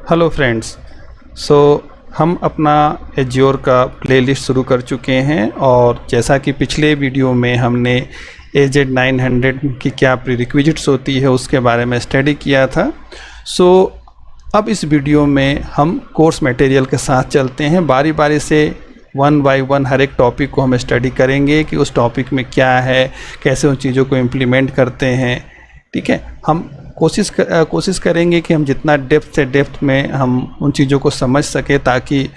Hello friends. हम अपना azure का प्लेलिस्ट शुरू कर चुके हैं और जैसा कि पिछले वीडियो में हमने AZ900 की क्या प्रीरिक्विजिट्स होती है उसके बारे में स्टडी किया था। अब इस वीडियो में हम कोर्स मटेरियल के साथ चलते हैं, बारी बारी से वन बाय वन हर एक टॉपिक को हम स्टडी करेंगे कि उस टॉपिक में क्या है, कैसे उन चीज़ों को इम्प्लीमेंट करते हैं। ठीक है, हम कोशिश करेंगे कि हम जितना डेप्थ से डेप्थ में हम उन चीज़ों को समझ सकें ताकि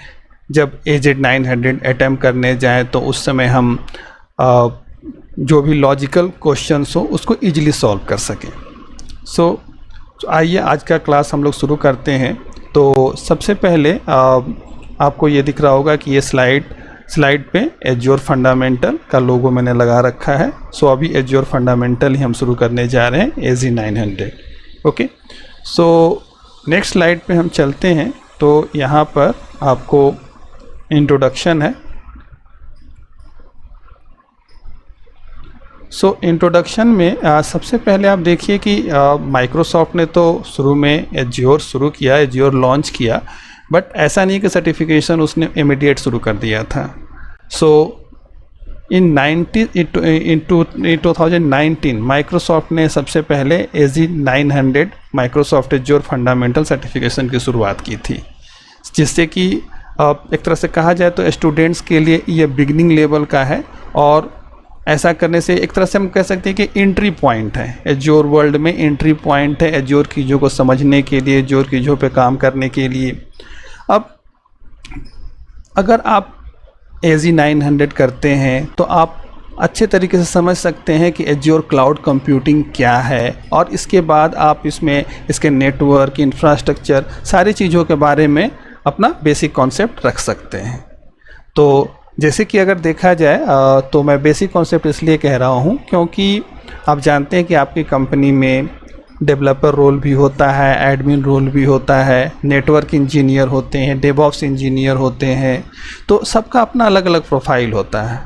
जब AZ900 अटैम्प्ट करने जाएं तो उस समय हम जो भी लॉजिकल क्वेश्चंस हो उसको इजीली सॉल्व कर सकें। आइए आज का क्लास हम लोग शुरू करते हैं। तो सबसे पहले आपको ये दिख रहा होगा कि ये स्लाइड पे एज्योर फंडामेंटल का लोगो मैंने लगा रखा है। अभी एज्योर फंडामेंटल ही हम शुरू करने जा रहे हैं AZ900। ओके, नेक्स्ट स्लाइड पे हम चलते हैं। तो यहाँ पर आपको इंट्रोडक्शन है। इंट्रोडक्शन में सबसे पहले आप देखिए कि माइक्रोसॉफ्ट ने तो शुरू में एज्योर शुरू किया, एज्योर लॉन्च किया, बट ऐसा नहीं कि सर्टिफिकेशन उसने इमीडिएट शुरू कर दिया था। इन 2019 माइक्रोसॉफ्ट ने सबसे पहले AZ900 Microsoft azure fundamental certification की शुरुआत की थी, जिससे कि एक तरह से कहा जाए तो स्टूडेंट्स के लिए ये बिगिनिंग लेवल का है। और ऐसा करने से एक तरह से हम कह सकते हैं कि एंट्री पॉइंट है, एज्योर वर्ल्ड में एंट्री पॉइंट है एज्योर चीज़ों को समझने के लिए, एज्योर चीज़ों पे काम करने के लिए। अब अगर आप AZ900 करते हैं तो आप अच्छे तरीके से समझ सकते हैं कि एज्योर क्लाउड कंप्यूटिंग क्या है, और इसके बाद आप इसमें इसके नेटवर्क, इंफ्रास्ट्रक्चर, सारी चीज़ों के बारे में अपना बेसिक कॉन्सेप्ट रख सकते हैं। तो जैसे कि अगर देखा जाए तो मैं बेसिक कॉन्सेप्ट इसलिए कह रहा हूँ क्योंकि आप जानते हैं कि आपकी कंपनी में डेवलपर रोल भी होता है, एडमिन रोल भी होता है, नेटवर्क इंजीनियर होते हैं, डेवऑप्स इंजीनियर होते हैं, तो सबका अपना अलग अलग प्रोफाइल होता है।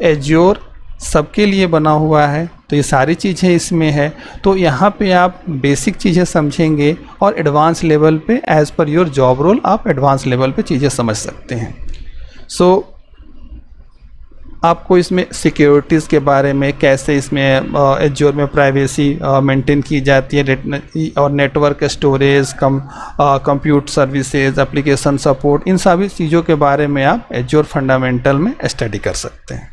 एज्योर सबके लिए बना हुआ है, तो ये सारी चीज़ें इसमें है। तो यहाँ पे आप बेसिक चीज़ें समझेंगे और एडवांस लेवल पे as per your job role आप एडवांस लेवल पे चीज़ें समझ सकते हैं। आपको इसमें सिक्योरिटीज़ के बारे में, कैसे इसमें एज्योर में प्राइवेसी मेंटेन की जाती है, और network storage, compute services, application support, इन सभी चीज़ों के बारे में आप एज्योर फंडामेंटल में स्टडी कर सकते हैं।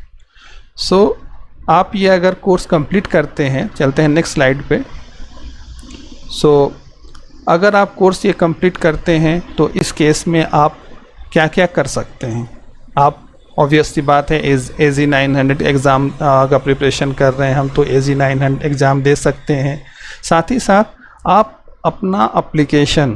आप ये अगर कोर्स कंप्लीट करते हैं, चलते हैं नेक्स्ट स्लाइड पे। अगर आप कोर्स ये कंप्लीट करते हैं तो इस केस में आप क्या क्या कर सकते हैं। आप ऑब्वियस सी बात है AZ900 एग्ज़ाम का प्रिपरेशन कर रहे हैं हम, तो AZ900 एग्ज़ाम दे सकते हैं। साथ ही साथ आप अपना एप्लीकेशन,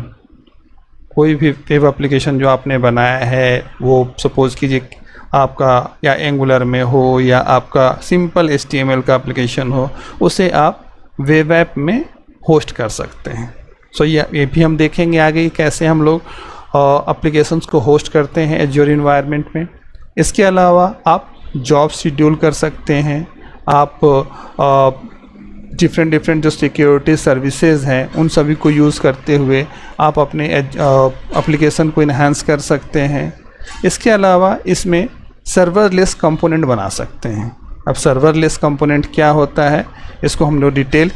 कोई भी वेब एप्लीकेशन जो आपने बनाया है, वो सपोज़ कीजिए आपका या एंगुलर में हो या आपका सिंपल HTML का एप्लीकेशन हो, उसे आप वेब ऐप में होस्ट कर सकते हैं। ये भी हम देखेंगे आगे कैसे हम लोग एप्लीकेशंस को होस्ट करते हैं एज्योर इन्वायरमेंट में। इसके अलावा आप जॉब शेड्यूल कर सकते हैं। आप डिफरेंट जो सिक्योरिटी सर्विसेज हैं उन सभी को यूज़ करते हुए आप अपने एप्लीकेशन को इन्हांस कर सकते हैं। इसके अलावा इसमें सर्वरलेस कंपोनेंट बना सकते हैं। अब सर्वरलेस कंपोनेंट क्या होता है, इसको हम लोग डिटेल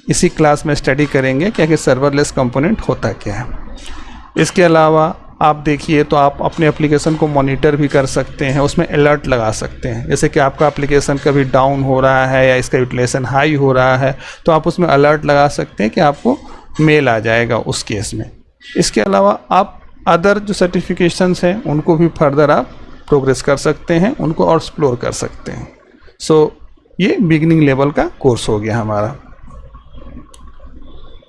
इसी क्लास में स्टडी करेंगे कि सर्वरलेस कंपोनेंट होता क्या है। इसके अलावा आप देखिए तो आप अपने एप्लीकेशन को मॉनिटर भी कर सकते हैं, उसमें अलर्ट लगा सकते हैं। जैसे कि आपका एप्लीकेशन कभी डाउन हो रहा है या इसका यूटिलाइजेशन हाई हो रहा है, तो आप उसमें अलर्ट लगा सकते हैं कि आपको मेल आ जाएगा उस केस में। इसके अलावा आप अदर जो सर्टिफिकेशंस हैं उनको भी फर्दर आप प्रोग्रेस कर सकते हैं, उनको और एक्सप्लोर कर सकते हैं। ये बिगिनिंग लेवल का कोर्स हो गया हमारा।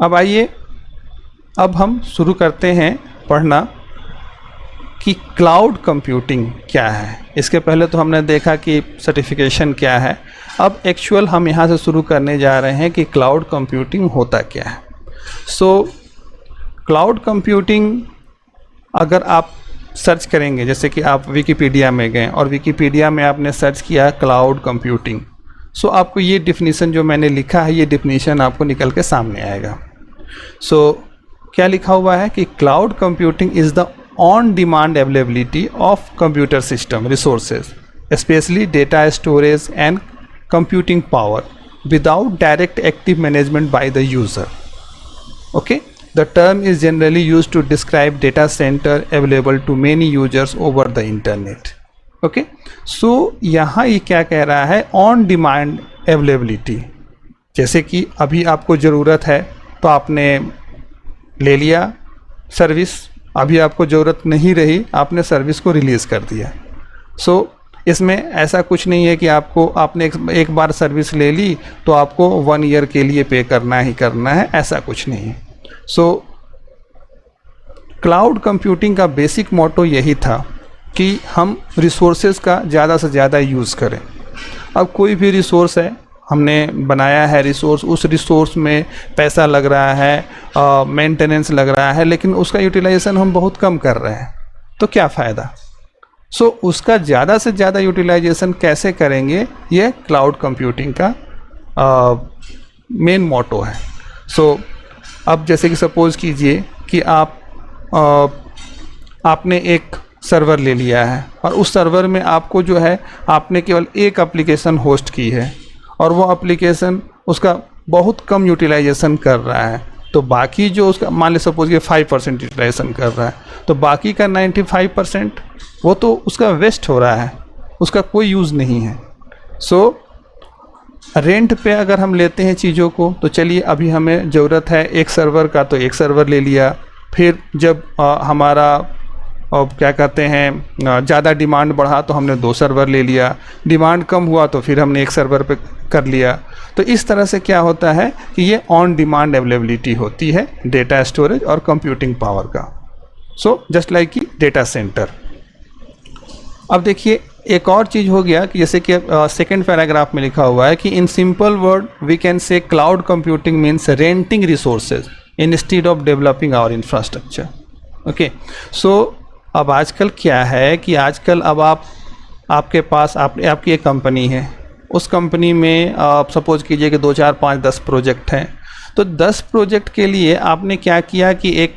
अब आइए, अब हम शुरू करते हैं पढ़ना कि क्लाउड कंप्यूटिंग क्या है। इसके पहले तो हमने देखा कि सर्टिफिकेशन क्या है। अब एक्चुअल हम यहाँ से शुरू करने जा रहे हैं कि क्लाउड कंप्यूटिंग होता क्या है। क्लाउड कंप्यूटिंग अगर आप सर्च करेंगे, जैसे कि आप विकिपीडिया में गए और विकिपीडिया में आपने सर्च किया क्लाउड कंप्यूटिंग, आपको ये डिफिनीशन जो मैंने लिखा है, ये डिफिनीशन आपको निकल के सामने आएगा। क्या लिखा हुआ है कि cloud computing is the on demand availability of computer system resources specially data storage and computing power without direct active management by the user. Okay, the term is generally used to describe data center available to many users over the internet. Okay, so यहाँ ये क्या कह रहा है, on demand availability. जैसे कि अभी आपको ज़रूरत है तो आपने ले लिया सर्विस, अभी आपको ज़रूरत नहीं रही, आपने सर्विस को रिलीज़ कर दिया. सो इसमें ऐसा कुछ नहीं है कि आपने एक बार सर्विस ले ली तो आपको 1 ईयर के लिए पे करना ही करना है, ऐसा कुछ नहीं है. सो क्लाउड कंप्यूटिंग का बेसिक मोटो यही था कि हम रिसोर्सेज का ज़्यादा से ज़्यादा यूज़ करें. अब कोई भी रिसोर्स है, हमने बनाया है रिसोर्स, उस रिसोर्स में पैसा लग रहा है, मेंटेनेंस लग रहा है, लेकिन उसका यूटिलाइजेशन हम बहुत कम कर रहे हैं, तो क्या फ़ायदा. सो उसका ज़्यादा से ज़्यादा यूटिलाइजेशन कैसे करेंगे, ये क्लाउड कंप्यूटिंग का मेन मोटो है. सो अब जैसे कि सपोज़ कीजिए कि आपने एक सर्वर ले लिया है और उस सर्वर में आपको जो है आपने केवल एक एप्लीकेशन होस्ट की है और वो एप्लीकेशन उसका बहुत कम यूटिलाइजेशन कर रहा है, तो बाकी जो उसका मान ली सपोज ये 5% यूटिलाइजेशन कर रहा है, तो बाकी का 95% वो तो उसका वेस्ट हो रहा है, उसका कोई यूज़ नहीं है. सो रेंट पे अगर हम लेते हैं चीज़ों को, तो चलिए अभी हमें ज़रूरत है एक सर्वर का, तो एक सर्वर ले लिया. फिर जब हमारा क्या कहते हैं ज़्यादा डिमांड बढ़ा तो हमने 2 सर्वर ले लिया, डिमांड कम हुआ तो फिर हमने एक सर्वर पे कर लिया. तो इस तरह से क्या होता है कि ये ऑन डिमांड अवेलेबिलिटी होती है डेटा स्टोरेज और कंप्यूटिंग पावर का. सो जस्ट लाइक कि डेटा सेंटर. अब देखिए एक और चीज़ हो गया कि जैसे कि सेकेंड पैराग्राफ में लिखा हुआ है कि in simple word we can say cloud computing means renting resources instead of developing our infrastructure. Okay, so अब आजकल क्या है कि आजकल अब आपके पास आपकी एक कंपनी है, उस कंपनी में आप सपोज कीजिए कि 2, 4, 5, 10 प्रोजेक्ट हैं. तो 10 प्रोजेक्ट के लिए आपने क्या किया कि एक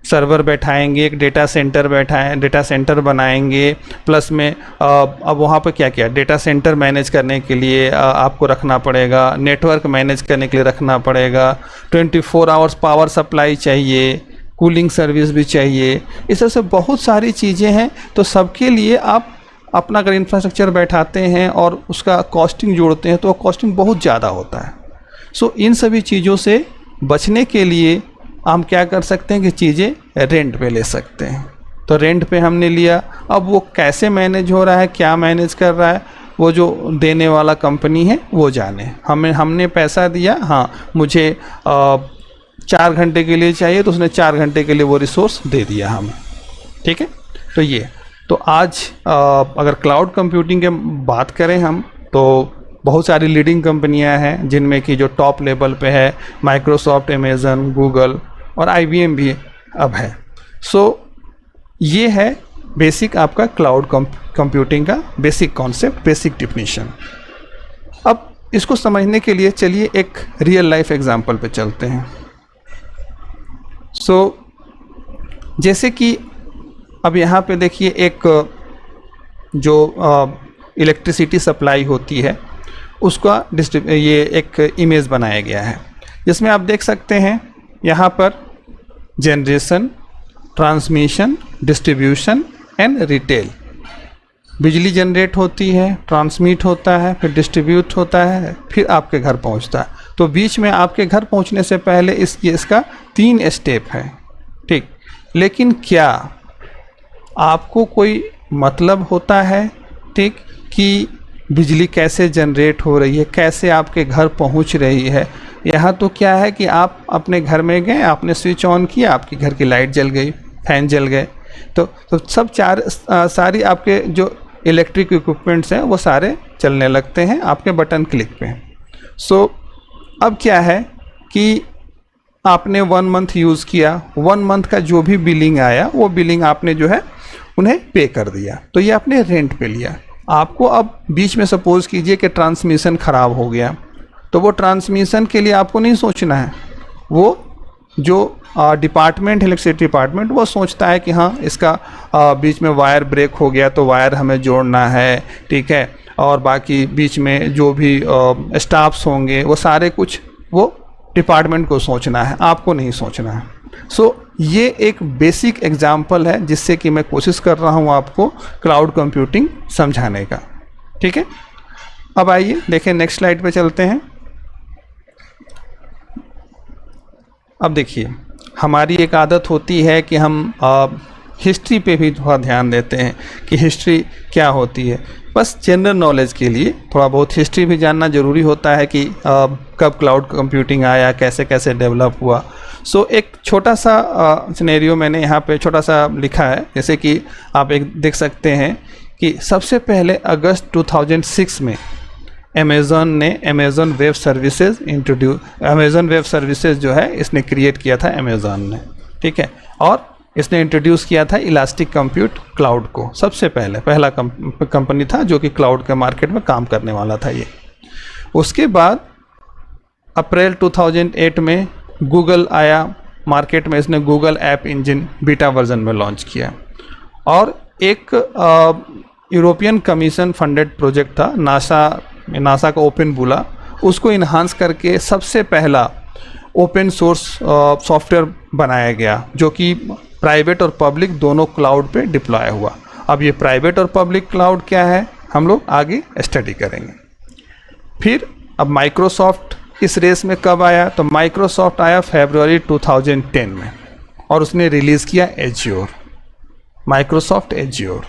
सर्वर बैठाएंगे, एक डेटा सेंटर बनाएंगे, प्लस में अब वहाँ पर क्या किया, डेटा सेंटर मैनेज करने के लिए आपको रखना पड़ेगा, नेटवर्क मैनेज करने के लिए रखना पड़ेगा, 24 आवर्स पावर सप्लाई चाहिए, कूलिंग सर्विस भी चाहिए. इस तरह से बहुत सारी चीज़ें हैं. तो सबके लिए आप अपना अगर इंफ्रास्ट्रक्चर बैठाते हैं और उसका कॉस्टिंग जोड़ते हैं तो कॉस्टिंग बहुत ज़्यादा होता है. सो इन सभी चीज़ों से बचने के लिए हम क्या कर सकते हैं कि चीज़ें रेंट पे ले सकते हैं. तो रेंट पे हमने लिया, अब वो कैसे मैनेज हो रहा है, क्या मैनेज कर रहा है, वो जो देने वाला कंपनी है वो जाने. हमने पैसा दिया, हाँ मुझे 4 घंटे के लिए चाहिए, तो उसने 4 घंटे के लिए वो रिसोर्स दे दिया हमें. ठीक है, तो ये तो आज अगर क्लाउड कंप्यूटिंग की बात करें हम, तो बहुत सारी लीडिंग कंपनियां हैं जिनमें कि जो टॉप लेवल पे है माइक्रोसॉफ्ट, अमेज़न, गूगल और IBM भी अब है. सो ये है बेसिक आपका क्लाउड कंप्यूटिंग का बेसिक कॉन्सेप्ट, बेसिक डिफिनीशन. अब इसको समझने के लिए चलिए एक रियल लाइफ एग्जांपल पे चलते हैं. सो जैसे कि अब यहाँ पे देखिए एक जो इलेक्ट्रिसिटी सप्लाई होती है उसका ये एक इमेज बनाया गया है, जिसमें आप देख सकते हैं यहाँ पर generation, transmission, distribution and retail. बिजली जनरेट होती है, ट्रांसमिट होता है, फिर डिस्ट्रीब्यूट होता है, फिर आपके घर पहुँचता है. तो बीच में आपके घर पहुँचने से पहले इसका 3 स्टेप है. ठीक, लेकिन क्या आपको कोई मतलब होता है, ठीक, कि बिजली कैसे जनरेट हो रही है, कैसे आपके घर पहुंच रही है? यहाँ तो क्या है कि आप अपने घर में गए, आपने स्विच ऑन किया, आपके घर की लाइट जल गई, फैन जल गए, तो सब सारी आपके जो इलेक्ट्रिक इक्विपमेंट्स हैं वो सारे चलने लगते हैं आपके बटन क्लिक पे. सो अब क्या है कि आपने 1 मंथ यूज़ किया, 1 मंथ का जो भी बिलिंग आया वो बिलिंग आपने जो है उन्हें पे कर दिया, तो ये आपने रेंट पे लिया. आपको अब बीच में सपोज़ कीजिए कि ट्रांसमिशन ख़राब हो गया, तो वो ट्रांसमिशन के लिए आपको नहीं सोचना है, वो जो डिपार्टमेंट, इलेक्ट्रिसिटी डिपार्टमेंट, वो सोचता है कि हाँ इसका बीच में वायर ब्रेक हो गया तो वायर हमें जोड़ना है, ठीक है, और बाकी बीच में जो भी स्टाफ्स होंगे वो सारे कुछ वो डिपार्टमेंट को सोचना है, आपको नहीं सोचना है। सो ये एक बेसिक एग्जाम्पल है जिससे कि मैं कोशिश कर रहा हूँ आपको क्लाउड कंप्यूटिंग समझाने का, ठीक है। अब आइए देखें, नेक्स्ट स्लाइड पे चलते हैं। अब देखिए, हमारी एक आदत होती है कि हम हिस्ट्री पे भी थोड़ा ध्यान देते हैं कि हिस्ट्री क्या होती है। बस जनरल नॉलेज के लिए थोड़ा बहुत हिस्ट्री भी जानना ज़रूरी होता है कि कब क्लाउड कंप्यूटिंग आया, कैसे कैसे डेवलप हुआ। सो एक छोटा सा सिनेरियो मैंने यहाँ पे छोटा सा लिखा है, जैसे कि आप एक देख सकते हैं कि सबसे पहले अगस्त 2006 में अमेज़न ने अमेज़न वेब सर्विसेज जो है इसने क्रिएट किया था अमेज़न ने, ठीक है, और इसने इंट्रोड्यूस किया था इलास्टिक कंप्यूट क्लाउड को। सबसे पहला कंपनी था जो कि क्लाउड के मार्केट में काम करने वाला था ये। उसके बाद अप्रैल 2008 में गूगल आया मार्केट में, इसने Google app engine beta version में लॉन्च किया। और एक यूरोपियन कमीशन फंडेड प्रोजेक्ट था, नासा का ओपन बुला, उसको इन्हांस करके सबसे पहला ओपन सोर्स सॉफ्टवेयर बनाया गया जो कि प्राइवेट और पब्लिक दोनों क्लाउड पे डिप्लॉय हुआ। अब ये प्राइवेट और पब्लिक क्लाउड क्या है हम लोग आगे स्टडी करेंगे। फिर अब माइक्रोसॉफ्ट इस रेस में कब आया, तो माइक्रोसॉफ्ट आया फरवरी 2010 में और उसने रिलीज़ किया एज्योर, माइक्रोसॉफ्ट एज्योर।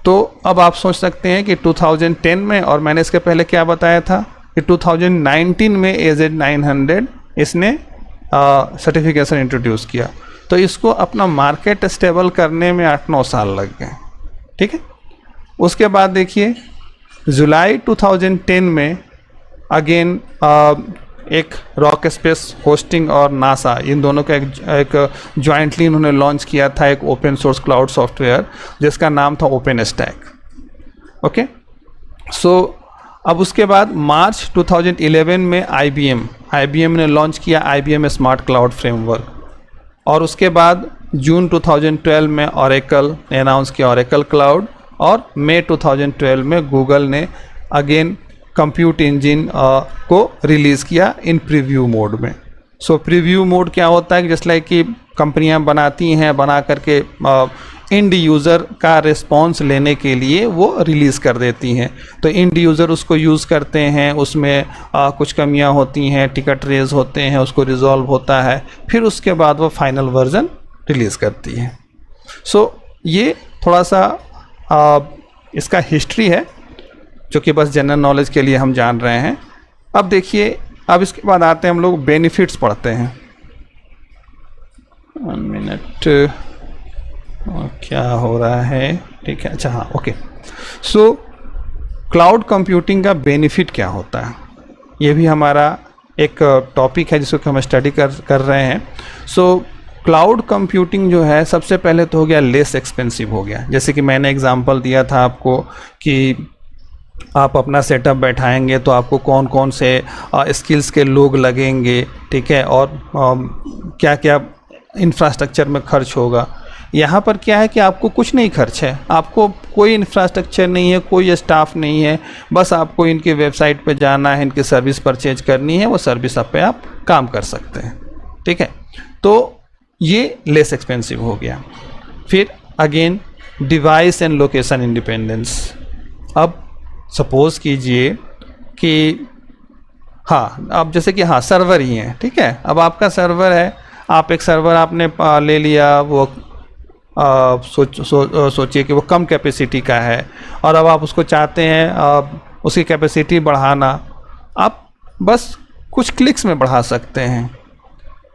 तो अब आप सोच सकते हैं कि 2010 में, और मैंने इसके पहले क्या बताया था कि 2019 में AZ900 इसने सर्टिफिकेशन इंट्रोड्यूस किया। तो इसको अपना मार्केट स्टेबल करने में 8-9 साल लग गए, ठीक है। उसके बाद देखिए जुलाई 2010 में अगेन एक रॉक स्पेस होस्टिंग और नासा, इन दोनों का एक जॉइंटली इन्होंने लॉन्च किया था एक ओपन सोर्स क्लाउड सॉफ्टवेयर जिसका नाम था ओपन स्टैक, ओके। सो अब उसके बाद मार्च 2011 में IBM ने लॉन्च किया IBM स्मार्ट क्लाउड फ्रेमवर्क। और उसके बाद जून 2012 में ओरेकल ने अनाउंस किया ओरेकल क्लाउड, और मई 2012 में गूगल ने अगेन कंप्यूट इंजन को रिलीज़ किया इन प्रीव्यू मोड में। सो प्रीव्यू मोड क्या होता है कि जस्ट लाइक कि कंपनियां बनाती हैं, बना करके इंड यूज़र का रिस्पॉन्स लेने के लिए वो रिलीज़ कर देती हैं। तो इंड यूज़र उसको यूज़ करते हैं, उसमें कुछ कमियां होती हैं, टिकट रेज होते हैं, उसको रिजॉल्व होता है, फिर उसके बाद वो फाइनल वर्जन रिलीज़ करती है। सो ये थोड़ा सा इसका हिस्ट्री है जो कि बस जनरल नॉलेज के लिए हम जान रहे हैं। अब देखिए, अब इसके बाद आते हैं हम लोग बेनिफिट्स पढ़ते हैं। 1 मिनट, क्या हो रहा है, ठीक है, अच्छा हाँ, ओके। सो क्लाउड कंप्यूटिंग का बेनिफिट क्या होता है, ये भी हमारा एक टॉपिक है जिसको हम स्टडी कर रहे हैं। सो क्लाउड कंप्यूटिंग जो है सबसे पहले तो हो गया लेस एक्सपेंसिव हो गया। जैसे कि मैंने एग्जांपल दिया था आपको कि आप अपना सेटअप बैठाएंगे तो आपको कौन कौन से स्किल्स के लोग लगेंगे, ठीक है, और क्या क्या इंफ्रास्ट्रक्चर में खर्च होगा। यहाँ पर क्या है कि आपको कुछ नहीं खर्च है, आपको कोई इंफ्रास्ट्रक्चर नहीं है, कोई स्टाफ नहीं है, बस आपको इनकी वेबसाइट पे जाना है, इनकी सर्विस परचेज करनी है, वो सर्विस पे आप काम कर सकते हैं, ठीक है। तो ये लेस एक्सपेंसिव हो गया। फिर again device and location independence. अब सपोज़ कीजिए कि हाँ, अब जैसे कि हाँ सर्वर ही है, ठीक है, अब आपका सर्वर है, आप एक सर्वर आपने ले लिया, वो सोचिए कि वो कम कैपेसिटी का है और अब आप उसको चाहते हैं उसकी कैपेसिटी बढ़ाना, आप बस कुछ क्लिक्स में बढ़ा सकते हैं,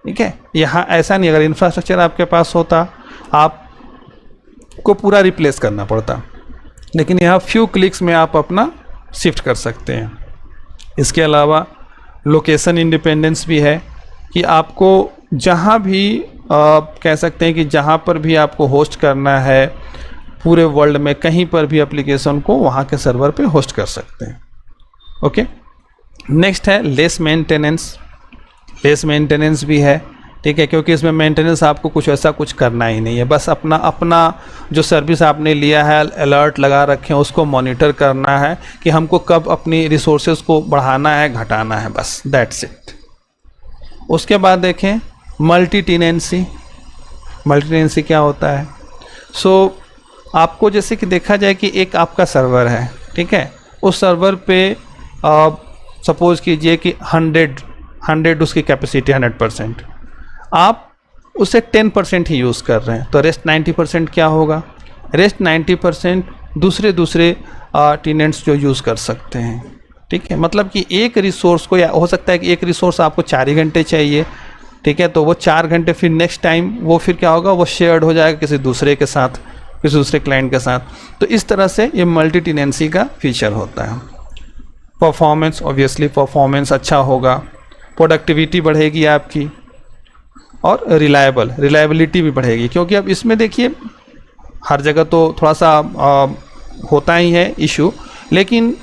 ठीक है। यहाँ ऐसा नहीं, अगर इंफ्रास्ट्रक्चर आपके पास होता आपको पूरा रिप्लेस करना पड़ता, लेकिन यहाँ फ्यू क्लिक्स में आप अपना शिफ्ट कर सकते हैं। इसके अलावा लोकेशन इंडिपेंडेंस भी है कि आपको जहाँ भी कह सकते हैं कि जहाँ पर भी आपको होस्ट करना है पूरे वर्ल्ड में, कहीं पर भी एप्लीकेशन को वहाँ के सर्वर पे होस्ट कर सकते हैं, ओके। नेक्स्ट है लेस मेंटेनेंस भी है ठीक है, क्योंकि इसमें मेंटेनेंस आपको कुछ ऐसा कुछ करना ही नहीं है, बस अपना अपना जो सर्विस आपने लिया है, अलर्ट लगा रखे हैं, उसको मॉनिटर करना है कि हमको कब अपनी रिसोर्सेज को बढ़ाना है, घटाना है, बस दैट्स इट। उसके बाद देखें मल्टी टेनेंसी। मल्टी टेनेंसी क्या होता है? सो आपको जैसे कि देखा जाए कि एक आपका सर्वर है, ठीक है, उस सर्वर पे सपोज कीजिए कि 100 उसकी कैपेसिटी 100%, आप उसे 10% ही यूज़ कर रहे हैं, तो रेस्ट 90% क्या होगा? रेस्ट 90% दूसरे टेनेंट्स जो यूज़ कर सकते हैं, ठीक है। मतलब कि एक रिसोर्स को, या हो सकता है कि एक रिसोर्स आपको 4 ही घंटे चाहिए, ठीक है, तो वो 4 घंटे फिर नेक्स्ट टाइम वो फिर क्या होगा, वो शेयर्ड हो जाएगा किसी दूसरे के साथ, किसी दूसरे क्लाइंट के साथ। तो इस तरह से ये मल्टी टेनेंसी का फीचर होता है। परफॉर्मेंस, ऑब्वियसली परफॉर्मेंस अच्छा होगा, प्रोडक्टिविटी बढ़ेगी आपकी, और रिलायबिलिटी भी बढ़ेगी, क्योंकि अब इसमें देखिए हर जगह तो थोड़ा सा होता ही है इशू, लेकिन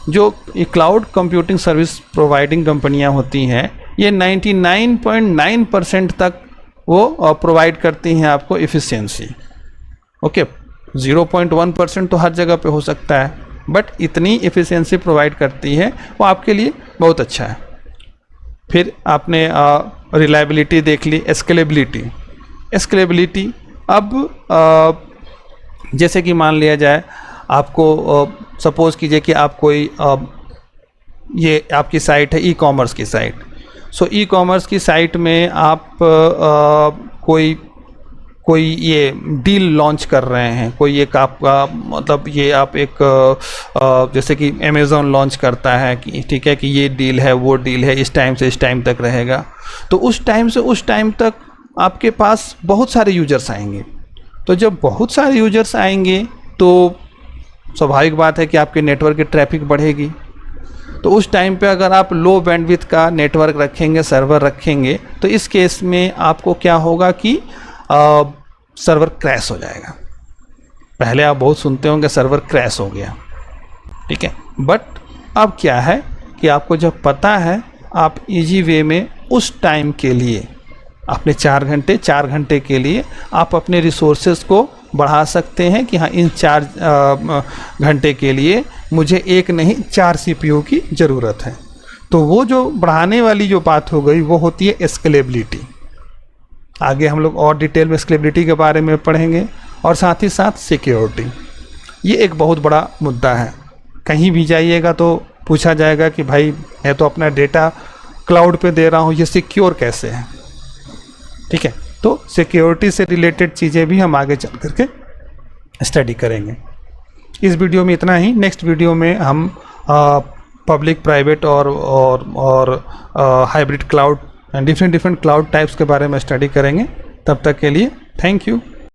जो क्लाउड कंप्यूटिंग सर्विस प्रोवाइडिंग कंपनियां होती हैं, ये 99.9% तक वो प्रोवाइड करती हैं आपको एफिशिएंसी। ओके, 0.1% तो हर जगह पे हो सकता है, बट इतनी एफिशिएंसी प्रोवाइड करती है, वो आपके लिए बहुत अच्छा है। फिर आपने रिलायबिलिटी देख ली। स्केलेबिलिटी अब जैसे कि मान लिया जाए आपको सपोज कीजिए कि आप कोई ये आपकी साइट है, ई कॉमर्स की साइट। सो ई कॉमर्स की साइट में आप कोई ये डील लॉन्च कर रहे हैं, कोई एक आपका मतलब ये आप एक जैसे कि अमेज़ॉन लॉन्च करता है कि ठीक है कि ये डील है, वो डील है, इस टाइम से इस टाइम तक रहेगा, तो उस टाइम से उस टाइम तक आपके पास बहुत सारे यूजर्स आएंगे। तो जब बहुत सारे यूजर्स आएंगे तो स्वाभाविक बात है कि आपके नेटवर्क की ट्रैफिक बढ़ेगी। तो उस टाइम पे अगर आप लो बैंडविड्थ का नेटवर्क रखेंगे, सर्वर रखेंगे, तो इस केस में आपको क्या होगा कि सर्वर क्रैश हो जाएगा। पहले आप बहुत सुनते होंगे सर्वर क्रैश हो गया, ठीक है, बट अब क्या है कि आपको जब पता है, आप इजी वे में उस टाइम के लिए अपने 4 घंटे के लिए आप अपने रिसोर्सेज को बढ़ा सकते हैं कि हाँ, इन 4 घंटे के लिए मुझे एक नहीं 4 CPU की ज़रूरत है। तो वो जो बढ़ाने वाली जो बात हो गई वो होती है स्केलेबिलिटी। आगे हम लोग और डिटेल में स्केलेबिलिटी के बारे में पढ़ेंगे, और साथ ही साथ सिक्योरिटी। ये एक बहुत बड़ा मुद्दा है। कहीं भी जाइएगा तो पूछा जाएगा कि भाई मैं तो अपना डेटा क्लाउड पे दे रहा हूँ, ये सिक्योर कैसे है, ठीक है। तो सिक्योरिटी से रिलेटेड चीज़ें भी हम आगे चल करके स्टडी करेंगे। इस वीडियो में इतना ही। नेक्स्ट वीडियो में हम पब्लिक, प्राइवेट और hybrid cloud and different cloud types के बारे में स्टडी करेंगे। तब तक के लिए थैंक यू।